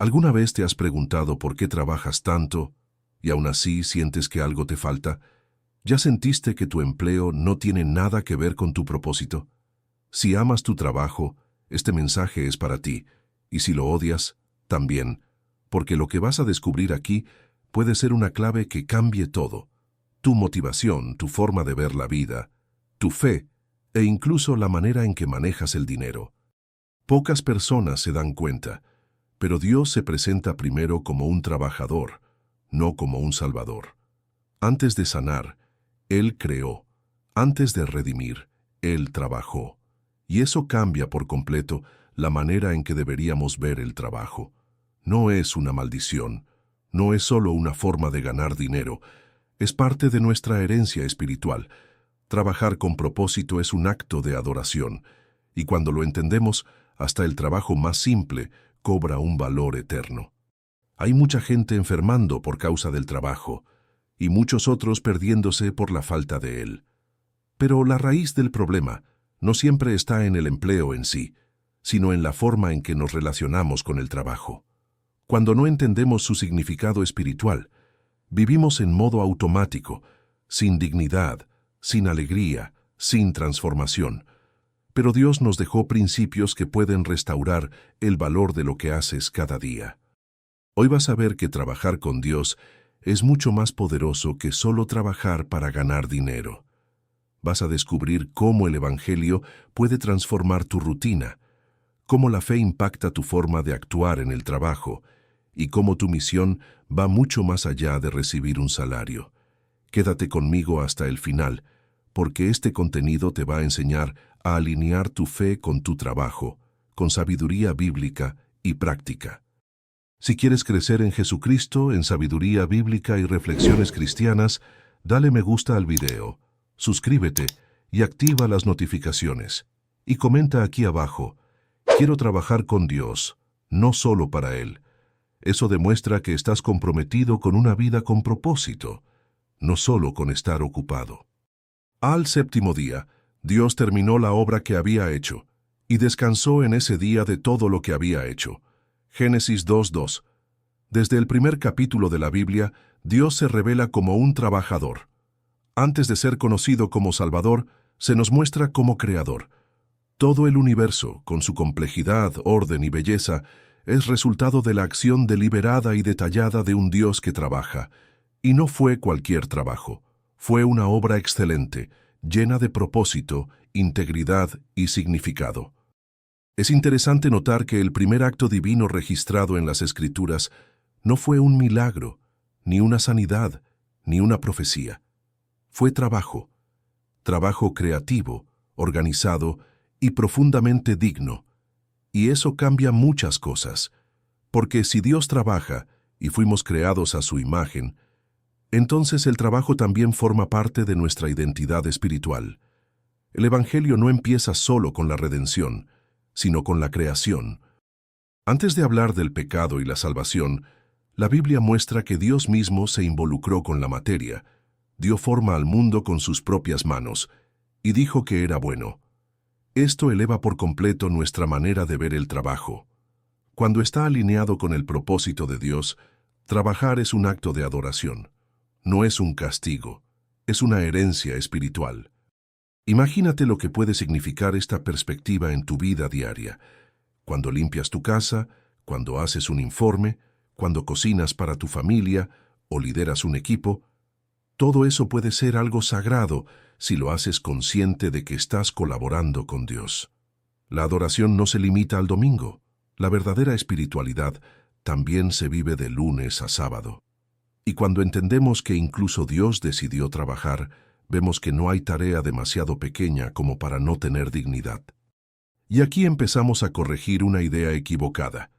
¿Alguna vez te has preguntado por qué trabajas tanto y aún así sientes que algo te falta? ¿Ya sentiste que tu empleo no tiene nada que ver con tu propósito? Si amas tu trabajo, este mensaje es para ti, y si lo odias, también, porque lo que vas a descubrir aquí puede ser una clave que cambie todo: tu motivación, tu forma de ver la vida, tu fe e incluso la manera en que manejas el dinero. Pocas personas se dan cuenta, pero Dios se presenta primero como un trabajador, no como un salvador. Antes de sanar, Él creó. Antes de redimir, Él trabajó. Y eso cambia por completo la manera en que deberíamos ver el trabajo. No es una maldición, no es solo una forma de ganar dinero, es parte de nuestra herencia espiritual. Trabajar con propósito es un acto de adoración, y cuando lo entendemos, hasta el trabajo más simple cobra un valor eterno. Hay mucha gente enfermando por causa del trabajo, y muchos otros perdiéndose por la falta de él. Pero la raíz del problema no siempre está en el empleo en sí, sino en la forma en que nos relacionamos con el trabajo. Cuando no entendemos su significado espiritual, vivimos en modo automático, sin dignidad, sin alegría, sin transformación. Pero Dios nos dejó principios que pueden restaurar el valor de lo que haces cada día. Hoy vas a ver que trabajar con Dios es mucho más poderoso que solo trabajar para ganar dinero. Vas a descubrir cómo el Evangelio puede transformar tu rutina, cómo la fe impacta tu forma de actuar en el trabajo y cómo tu misión va mucho más allá de recibir un salario. Quédate conmigo hasta el final, porque este contenido te va a enseñar a alinear tu fe con tu trabajo, con sabiduría bíblica y práctica. Si quieres crecer en Jesucristo, en sabiduría bíblica y reflexiones cristianas, dale me gusta al video, suscríbete y activa las notificaciones. Y comenta aquí abajo: quiero trabajar con Dios, no solo para Él. Eso demuestra que estás comprometido con una vida con propósito, no solo con estar ocupado. Al séptimo día, Dios terminó la obra que había hecho, y descansó en ese día de todo lo que había hecho. Génesis 2:2. Desde el primer capítulo de la Biblia, Dios se revela como un trabajador. Antes de ser conocido como Salvador, se nos muestra como Creador. Todo el universo, con su complejidad, orden y belleza, es resultado de la acción deliberada y detallada de un Dios que trabaja. Y no fue cualquier trabajo. Fue una obra excelente, llena de propósito, integridad y significado. Es interesante notar que el primer acto divino registrado en las Escrituras no fue un milagro, ni una sanidad, ni una profecía. Fue trabajo creativo, organizado y profundamente digno. Y eso cambia muchas cosas, porque si Dios trabaja y fuimos creados a su imagen, entonces el trabajo también forma parte de nuestra identidad espiritual. El Evangelio no empieza solo con la redención, sino con la creación. Antes de hablar del pecado y la salvación, la Biblia muestra que Dios mismo se involucró con la materia, dio forma al mundo con sus propias manos, y dijo que era bueno. Esto eleva por completo nuestra manera de ver el trabajo. Cuando está alineado con el propósito de Dios, trabajar es un acto de adoración. No es un castigo, es una herencia espiritual. Imagínate lo que puede significar esta perspectiva en tu vida diaria. Cuando limpias tu casa, cuando haces un informe, cuando cocinas para tu familia o lideras un equipo, todo eso puede ser algo sagrado si lo haces consciente de que estás colaborando con Dios. La adoración no se limita al domingo. La verdadera espiritualidad también se vive de lunes a sábado. Y cuando entendemos que incluso Dios decidió trabajar, vemos que no hay tarea demasiado pequeña como para no tener dignidad. Y aquí empezamos a corregir una idea equivocada,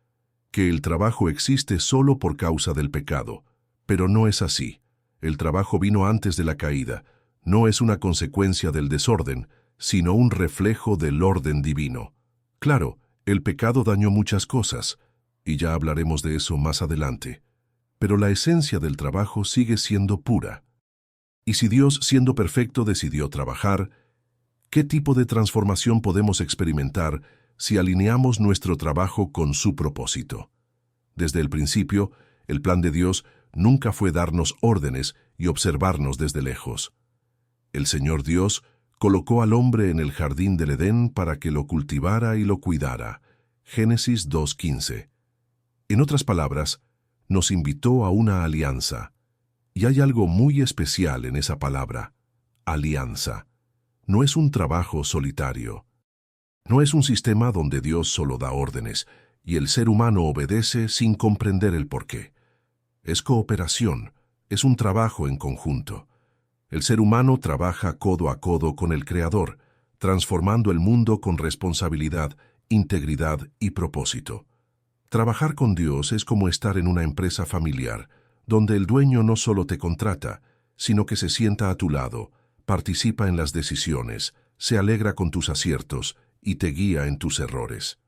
que el trabajo existe solo por causa del pecado, pero no es así. El trabajo vino antes de la caída, no es una consecuencia del desorden, sino un reflejo del orden divino. Claro, el pecado dañó muchas cosas, y ya hablaremos de eso más adelante. Pero la esencia del trabajo sigue siendo pura. Y si Dios, siendo perfecto, decidió trabajar, ¿qué tipo de transformación podemos experimentar si alineamos nuestro trabajo con su propósito? Desde el principio, el plan de Dios nunca fue darnos órdenes y observarnos desde lejos. El Señor Dios colocó al hombre en el jardín del Edén para que lo cultivara y lo cuidara. Génesis 2:15. En otras palabras, nos invitó a una alianza. Y hay algo muy especial en esa palabra, alianza. No es un trabajo solitario. No es un sistema donde Dios solo da órdenes y el ser humano obedece sin comprender el porqué. Es cooperación, es un trabajo en conjunto. El ser humano trabaja codo a codo con el Creador, transformando el mundo con responsabilidad, integridad y propósito. Trabajar con Dios es como estar en una empresa familiar, donde el dueño no solo te contrata, sino que se sienta a tu lado, participa en las decisiones, se alegra con tus aciertos y te guía en tus errores.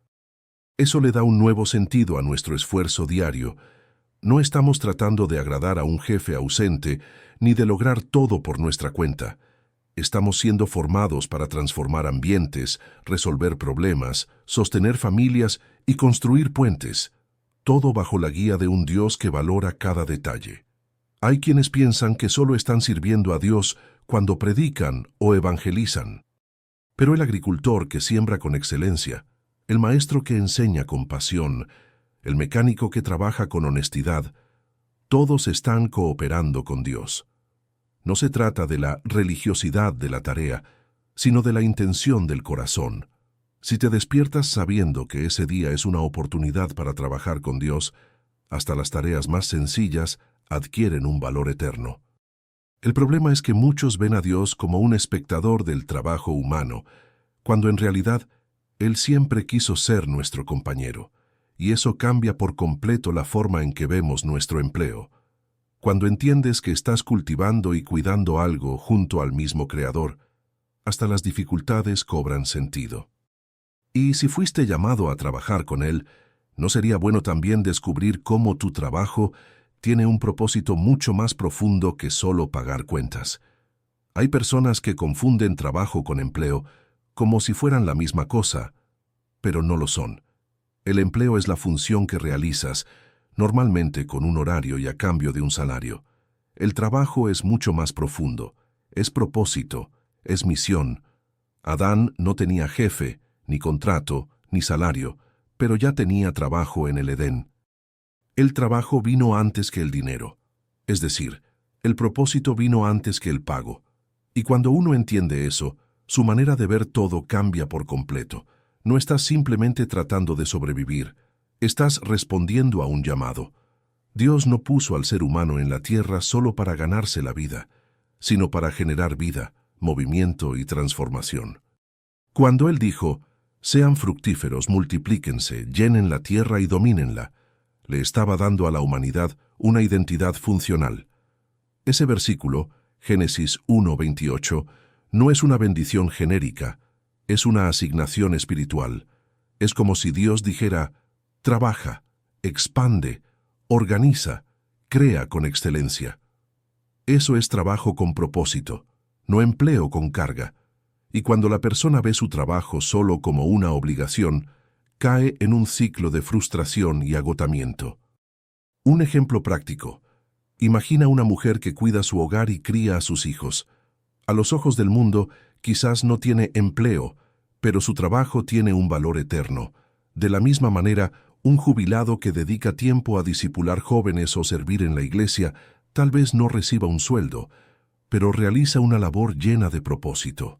Eso le da un nuevo sentido a nuestro esfuerzo diario. No estamos tratando de agradar a un jefe ausente ni de lograr todo por nuestra cuenta. Estamos siendo formados para transformar ambientes, resolver problemas, sostener familias y construir puentes, todo bajo la guía de un Dios que valora cada detalle. Hay quienes piensan que solo están sirviendo a Dios cuando predican o evangelizan. Pero el agricultor que siembra con excelencia, el maestro que enseña con pasión, el mecánico que trabaja con honestidad, todos están cooperando con Dios. No se trata de la religiosidad de la tarea, sino de la intención del corazón. Si te despiertas sabiendo que ese día es una oportunidad para trabajar con Dios, hasta las tareas más sencillas adquieren un valor eterno. El problema es que muchos ven a Dios como un espectador del trabajo humano, cuando en realidad Él siempre quiso ser nuestro compañero, y eso cambia por completo la forma en que vemos nuestro empleo. Cuando entiendes que estás cultivando y cuidando algo junto al mismo Creador, hasta las dificultades cobran sentido. Y si fuiste llamado a trabajar con Él, ¿no sería bueno también descubrir cómo tu trabajo tiene un propósito mucho más profundo que solo pagar cuentas? Hay personas que confunden trabajo con empleo como si fueran la misma cosa, pero no lo son. El empleo es la función que realizas, normalmente con un horario y a cambio de un salario. El trabajo es mucho más profundo, es propósito, es misión. Adán no tenía jefe, ni contrato, ni salario, pero ya tenía trabajo en el Edén. El trabajo vino antes que el dinero, es decir, el propósito vino antes que el pago. Y cuando uno entiende eso, su manera de ver todo cambia por completo. No estás simplemente tratando de sobrevivir, estás respondiendo a un llamado. Dios no puso al ser humano en la tierra solo para ganarse la vida, sino para generar vida, movimiento y transformación. Cuando Él dijo, «Sean fructíferos, multiplíquense, llenen la tierra y domínenla», le estaba dando a la humanidad una identidad funcional. Ese versículo, Génesis 1:28, no es una bendición genérica, es una asignación espiritual. Es como si Dios dijera, trabaja, expande, organiza, crea con excelencia. Eso es trabajo con propósito, no empleo con carga. Y cuando la persona ve su trabajo solo como una obligación, cae en un ciclo de frustración y agotamiento. Un ejemplo práctico. Imagina una mujer que cuida su hogar y cría a sus hijos. A los ojos del mundo, quizás no tiene empleo, pero su trabajo tiene un valor eterno. De la misma manera, un jubilado que dedica tiempo a discipular jóvenes o servir en la iglesia tal vez no reciba un sueldo, pero realiza una labor llena de propósito.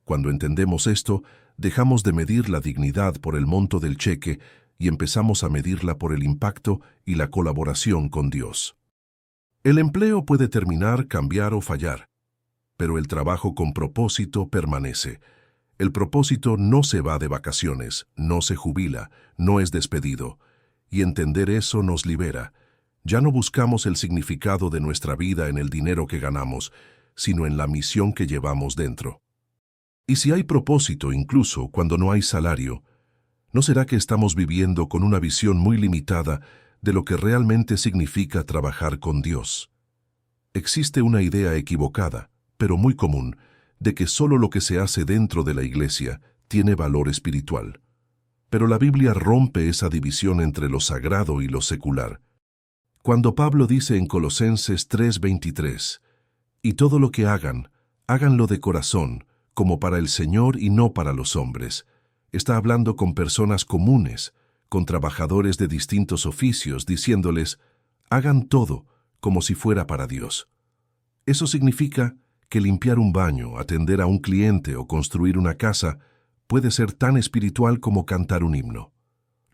Cuando entendemos esto, dejamos de medir la dignidad por el monto del cheque y empezamos a medirla por el impacto y la colaboración con Dios. El empleo puede terminar, cambiar o fallar, pero el trabajo con propósito permanece. El propósito no se va de vacaciones, no se jubila, no es despedido. Y entender eso nos libera. Ya no buscamos el significado de nuestra vida en el dinero que ganamos, sino en la misión que llevamos dentro. Y si hay propósito incluso cuando no hay salario, ¿no será que estamos viviendo con una visión muy limitada de lo que realmente significa trabajar con Dios? Existe una idea equivocada, pero muy común, de que solo lo que se hace dentro de la iglesia tiene valor espiritual. Pero la Biblia rompe esa división entre lo sagrado y lo secular. Cuando Pablo dice en Colosenses 3:23, «Y todo lo que hagan, háganlo de corazón, como para el Señor y no para los hombres», está hablando con personas comunes, con trabajadores de distintos oficios, diciéndoles, hagan todo como si fuera para Dios. Eso significa que limpiar un baño, atender a un cliente o construir una casa puede ser tan espiritual como cantar un himno.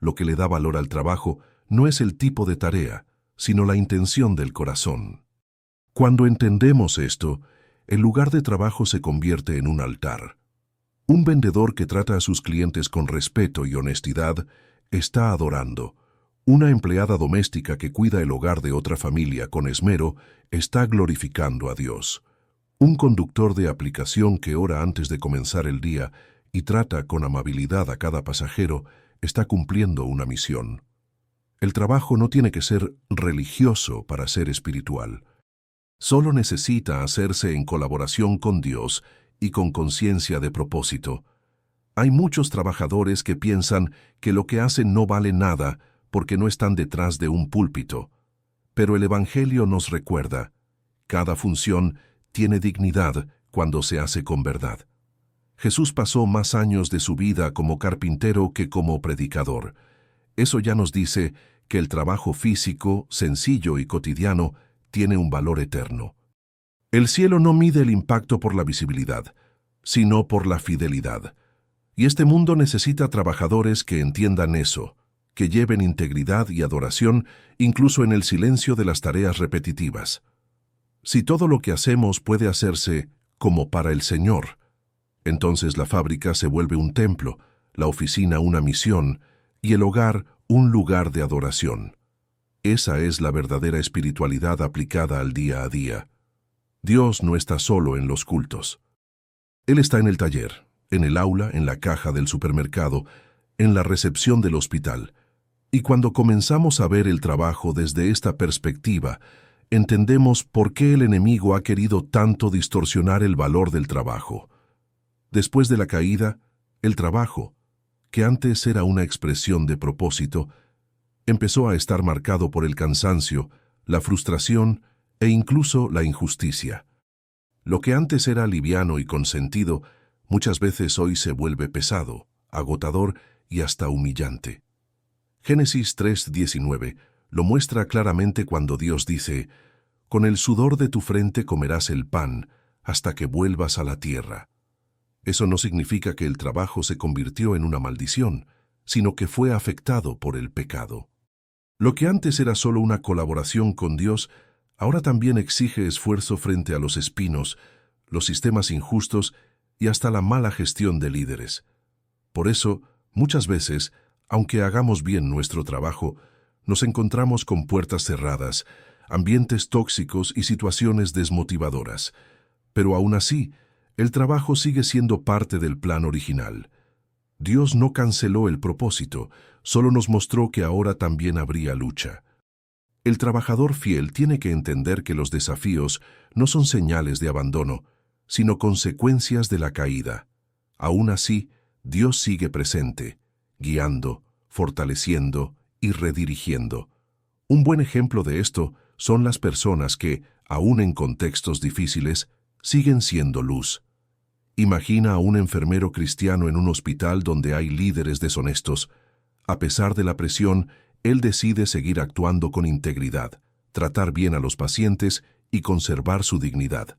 Lo que le da valor al trabajo no es el tipo de tarea, sino la intención del corazón. Cuando entendemos esto, el lugar de trabajo se convierte en un altar. Un vendedor que trata a sus clientes con respeto y honestidad está adorando. Una empleada doméstica que cuida el hogar de otra familia con esmero está glorificando a Dios. Un conductor de aplicación que ora antes de comenzar el día y trata con amabilidad a cada pasajero está cumpliendo una misión. El trabajo no tiene que ser religioso para ser espiritual. Solo necesita hacerse en colaboración con Dios y con conciencia de propósito. Hay muchos trabajadores que piensan que lo que hacen no vale nada porque no están detrás de un púlpito. Pero el Evangelio nos recuerda, cada función tiene dignidad cuando se hace con verdad. Jesús pasó más años de su vida como carpintero que como predicador. Eso ya nos dice que el trabajo físico, sencillo y cotidiano tiene un valor eterno. El cielo no mide el impacto por la visibilidad, sino por la fidelidad. Y este mundo necesita trabajadores que entiendan eso, que lleven integridad y adoración incluso en el silencio de las tareas repetitivas. Si todo lo que hacemos puede hacerse como para el Señor, entonces la fábrica se vuelve un templo, la oficina una misión y el hogar un lugar de adoración. Esa es la verdadera espiritualidad aplicada al día a día. Dios no está solo en los cultos. Él está en el taller, en el aula, en la caja del supermercado, en la recepción del hospital. Y cuando comenzamos a ver el trabajo desde esta perspectiva, entendemos por qué el enemigo ha querido tanto distorsionar el valor del trabajo. Después de la caída, el trabajo, que antes era una expresión de propósito, empezó a estar marcado por el cansancio, la frustración e incluso la injusticia. Lo que antes era liviano y consentido, muchas veces hoy se vuelve pesado, agotador y hasta humillante. Génesis 3:19 lo muestra claramente cuando Dios dice, «Con el sudor de tu frente comerás el pan hasta que vuelvas a la tierra». Eso no significa que el trabajo se convirtió en una maldición, sino que fue afectado por el pecado. Lo que antes era solo una colaboración con Dios, ahora también exige esfuerzo frente a los espinos, los sistemas injustos y hasta la mala gestión de líderes. Por eso, muchas veces, aunque hagamos bien nuestro trabajo, nos encontramos con puertas cerradas, ambientes tóxicos y situaciones desmotivadoras. Pero aún así, el trabajo sigue siendo parte del plan original. Dios no canceló el propósito, solo nos mostró que ahora también habría lucha. El trabajador fiel tiene que entender que los desafíos no son señales de abandono, sino consecuencias de la caída. Aún así, Dios sigue presente, guiando, fortaleciendo y redirigiendo. Un buen ejemplo de esto son las personas que, aún en contextos difíciles, siguen siendo luz. Imagina a un enfermero cristiano en un hospital donde hay líderes deshonestos. A pesar de la presión, él decide seguir actuando con integridad, tratar bien a los pacientes y conservar su dignidad.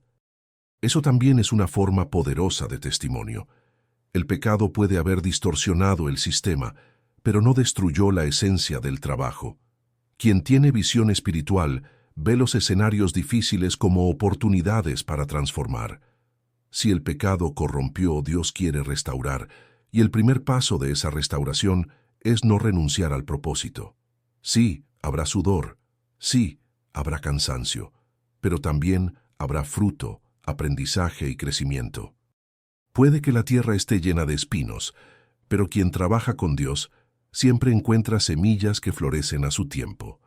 Eso también es una forma poderosa de testimonio. El pecado puede haber distorsionado el sistema, pero no destruyó la esencia del trabajo. Quien tiene visión espiritual ve los escenarios difíciles como oportunidades para transformar. Si el pecado corrompió, Dios quiere restaurar, y el primer paso de esa restauración es no renunciar al propósito. Sí, habrá sudor, sí, habrá cansancio, pero también habrá fruto, aprendizaje y crecimiento. Puede que la tierra esté llena de espinos, pero quien trabaja con Dios siempre encuentra semillas que florecen a su tiempo.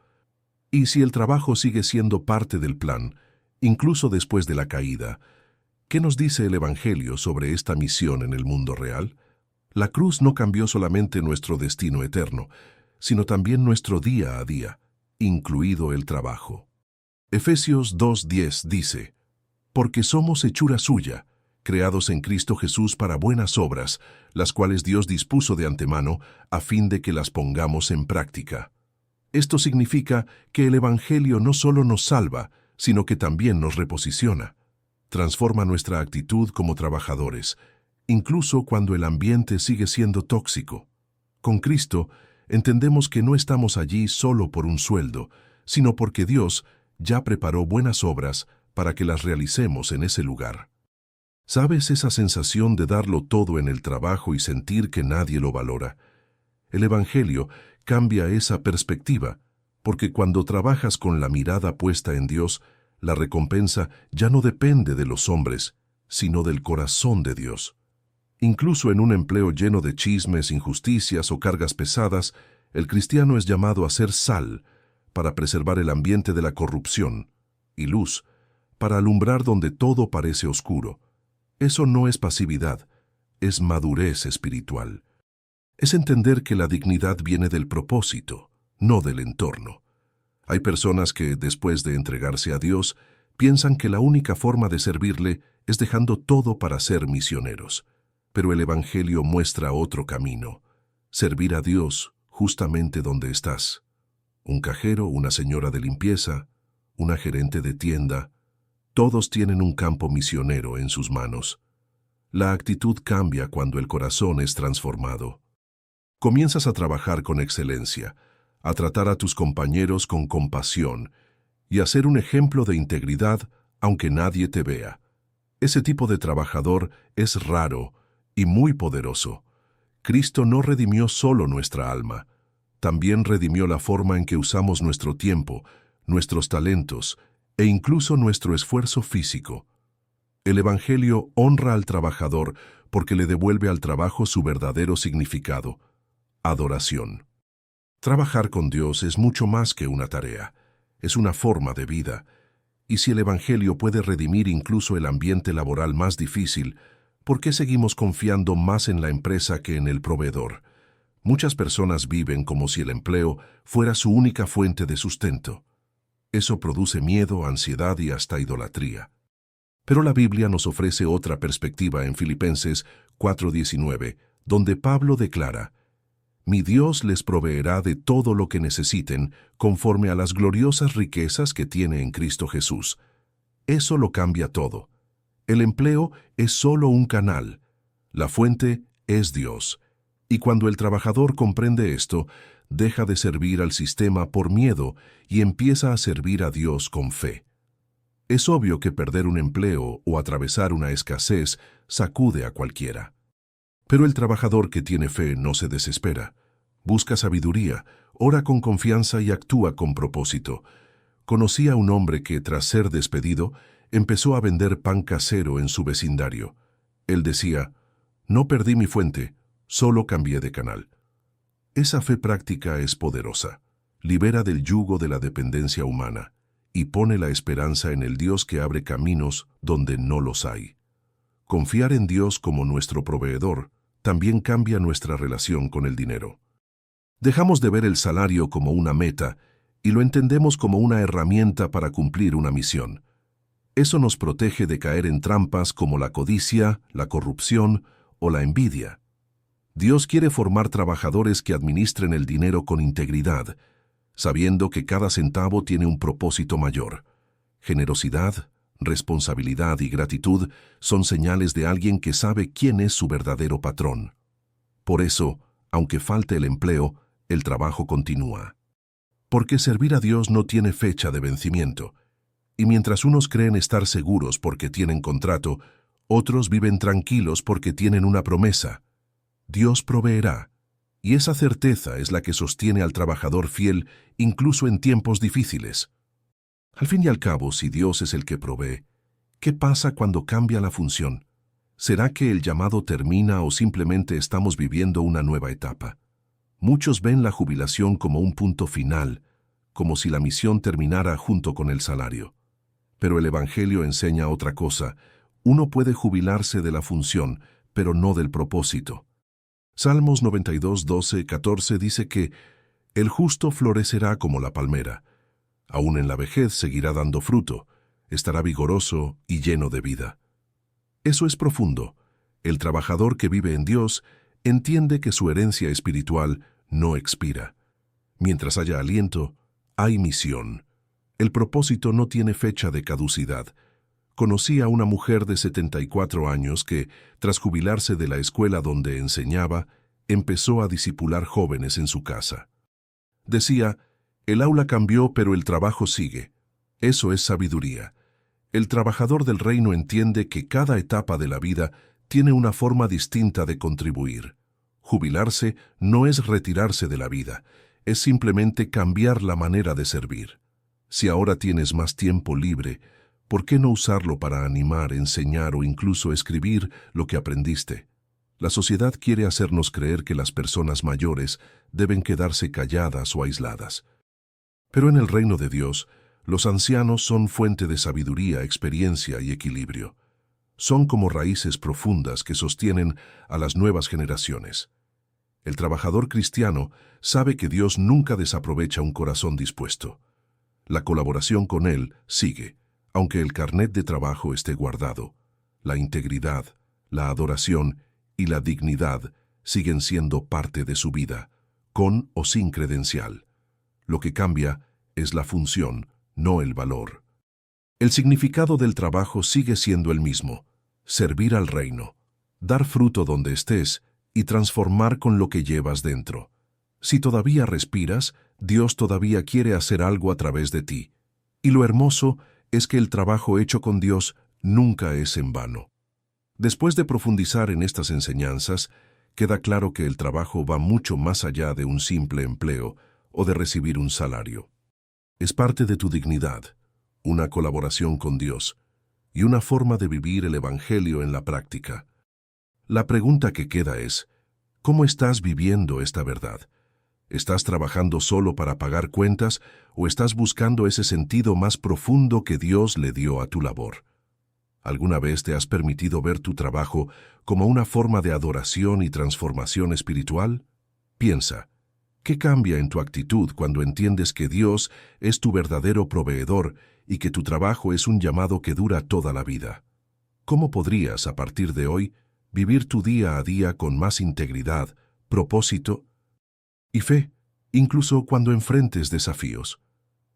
Y si el trabajo sigue siendo parte del plan, incluso después de la caída, ¿qué nos dice el Evangelio sobre esta misión en el mundo real? La cruz no cambió solamente nuestro destino eterno, sino también nuestro día a día, incluido el trabajo. Efesios 2:10 dice, «Porque somos hechura suya, creados en Cristo Jesús para buenas obras, las cuales Dios dispuso de antemano a fin de que las pongamos en práctica». Esto significa que el Evangelio no solo nos salva, sino que también nos reposiciona. Transforma nuestra actitud como trabajadores, incluso cuando el ambiente sigue siendo tóxico. Con Cristo, entendemos que no estamos allí solo por un sueldo, sino porque Dios ya preparó buenas obras para que las realicemos en ese lugar. ¿Sabes esa sensación de darlo todo en el trabajo y sentir que nadie lo valora? El Evangelio cambia esa perspectiva, porque cuando trabajas con la mirada puesta en Dios, la recompensa ya no depende de los hombres, sino del corazón de Dios. Incluso en un empleo lleno de chismes, injusticias o cargas pesadas, el cristiano es llamado a ser sal, para preservar el ambiente de la corrupción, y luz, para alumbrar donde todo parece oscuro. Eso no es pasividad, es madurez espiritual. Es entender que la dignidad viene del propósito, no del entorno. Hay personas que, después de entregarse a Dios, piensan que la única forma de servirle es dejando todo para ser misioneros. Pero el Evangelio muestra otro camino: servir a Dios justamente donde estás. Un cajero, una señora de limpieza, una gerente de tienda, todos tienen un campo misionero en sus manos. La actitud cambia cuando el corazón es transformado. Comienzas a trabajar con excelencia, a tratar a tus compañeros con compasión y a ser un ejemplo de integridad aunque nadie te vea. Ese tipo de trabajador es raro y muy poderoso. Cristo no redimió solo nuestra alma, también redimió la forma en que usamos nuestro tiempo, nuestros talentos e incluso nuestro esfuerzo físico. El Evangelio honra al trabajador porque le devuelve al trabajo su verdadero significado: adoración. Trabajar con Dios es mucho más que una tarea, es una forma de vida. Y si el Evangelio puede redimir incluso el ambiente laboral más difícil, ¿por qué seguimos confiando más en la empresa que en el proveedor? Muchas personas viven como si el empleo fuera su única fuente de sustento. Eso produce miedo, ansiedad y hasta idolatría. Pero la Biblia nos ofrece otra perspectiva en Filipenses 4:19, donde Pablo declara: «Mi Dios les proveerá de todo lo que necesiten conforme a las gloriosas riquezas que tiene en Cristo Jesús». Eso lo cambia todo. El empleo es solo un canal. La fuente es Dios. Y cuando el trabajador comprende esto, deja de servir al sistema por miedo y empieza a servir a Dios con fe. Es obvio que perder un empleo o atravesar una escasez sacude a cualquiera. Pero el trabajador que tiene fe no se desespera. Busca sabiduría, ora con confianza y actúa con propósito. Conocí a un hombre que, tras ser despedido, empezó a vender pan casero en su vecindario. Él decía: «No perdí mi fuente, solo cambié de canal». Esa fe práctica es poderosa. Libera del yugo de la dependencia humana y pone la esperanza en el Dios que abre caminos donde no los hay. Confiar en Dios como nuestro proveedor también cambia nuestra relación con el dinero. Dejamos de ver el salario como una meta y lo entendemos como una herramienta para cumplir una misión. Eso nos protege de caer en trampas como la codicia, la corrupción o la envidia. Dios quiere formar trabajadores que administren el dinero con integridad, sabiendo que cada centavo tiene un propósito mayor. Generosidad, responsabilidad y gratitud son señales de alguien que sabe quién es su verdadero patrón. Por eso, aunque falte el empleo, el trabajo continúa. Porque servir a Dios no tiene fecha de vencimiento. Y mientras unos creen estar seguros porque tienen contrato, otros viven tranquilos porque tienen una promesa. Dios proveerá. Y esa certeza es la que sostiene al trabajador fiel incluso en tiempos difíciles. Al fin y al cabo, si Dios es el que provee, ¿qué pasa cuando cambia la función? ¿Será que el llamado termina o simplemente estamos viviendo una nueva etapa? Muchos ven la jubilación como un punto final, como si la misión terminara junto con el salario. Pero el Evangelio enseña otra cosa. Uno puede jubilarse de la función, pero no del propósito. Salmos 92, 12, 14 dice que el justo florecerá como la palmera. Aún en la vejez seguirá dando fruto, estará vigoroso y lleno de vida. Eso es profundo. El trabajador que vive en Dios entiende que su herencia espiritual no expira. Mientras haya aliento, hay misión. El propósito no tiene fecha de caducidad. Conocí a una mujer de 74 años que, tras jubilarse de la escuela donde enseñaba, empezó a discipular jóvenes en su casa. Decía, el aula cambió pero el trabajo sigue. Eso es sabiduría. El trabajador del reino entiende que cada etapa de la vida tiene una forma distinta de contribuir. Jubilarse no es retirarse de la vida, es simplemente cambiar la manera de servir. Si ahora tienes más tiempo libre, ¿por qué no usarlo para animar, enseñar o incluso escribir lo que aprendiste? La sociedad quiere hacernos creer que las personas mayores deben quedarse calladas o aisladas. Pero en el reino de Dios, los ancianos son fuente de sabiduría, experiencia y equilibrio. Son como raíces profundas que sostienen a las nuevas generaciones. El trabajador cristiano sabe que Dios nunca desaprovecha un corazón dispuesto. La colaboración con Él sigue, aunque el carnet de trabajo esté guardado. La integridad, la adoración y la dignidad siguen siendo parte de su vida, con o sin credencial. Lo que cambia es la función, no el valor. El significado del trabajo sigue siendo el mismo: servir al reino, dar fruto donde estés y transformar con lo que llevas dentro. Si todavía respiras, Dios todavía quiere hacer algo a través de ti. Y lo hermoso es que el trabajo hecho con Dios nunca es en vano. Después de profundizar en estas enseñanzas, queda claro que el trabajo va mucho más allá de un simple empleo o de recibir un salario. Es parte de tu dignidad, una colaboración con Dios y una forma de vivir el Evangelio en la práctica. La pregunta que queda es, ¿cómo estás viviendo esta verdad? ¿Estás trabajando solo para pagar cuentas o estás buscando ese sentido más profundo que Dios le dio a tu labor? ¿Alguna vez te has permitido ver tu trabajo como una forma de adoración y transformación espiritual? Piensa, ¿qué cambia en tu actitud cuando entiendes que Dios es tu verdadero proveedor y que tu trabajo es un llamado que dura toda la vida? ¿Cómo podrías, a partir de hoy, vivir tu día a día con más integridad, propósito y fe, incluso cuando enfrentes desafíos?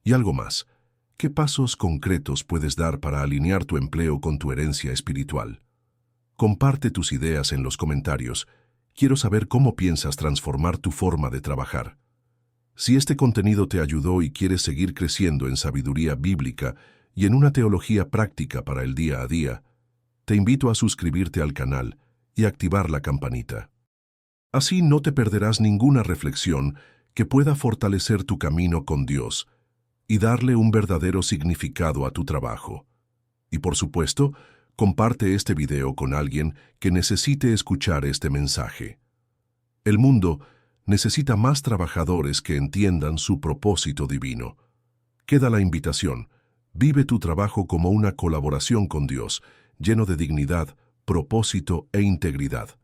Y algo más, ¿qué pasos concretos puedes dar para alinear tu empleo con tu herencia espiritual? Comparte tus ideas en los comentarios. Quiero saber cómo piensas transformar tu forma de trabajar. Si este contenido te ayudó y quieres seguir creciendo en sabiduría bíblica y en una teología práctica para el día a día, te invito a suscribirte al canal y activar la campanita. Así no te perderás ninguna reflexión que pueda fortalecer tu camino con Dios y darle un verdadero significado a tu trabajo. Y por supuesto, comparte este video con alguien que necesite escuchar este mensaje. El mundo necesita más trabajadores que entiendan su propósito divino. Queda la invitación: vive tu trabajo como una colaboración con Dios, lleno de dignidad, propósito e integridad.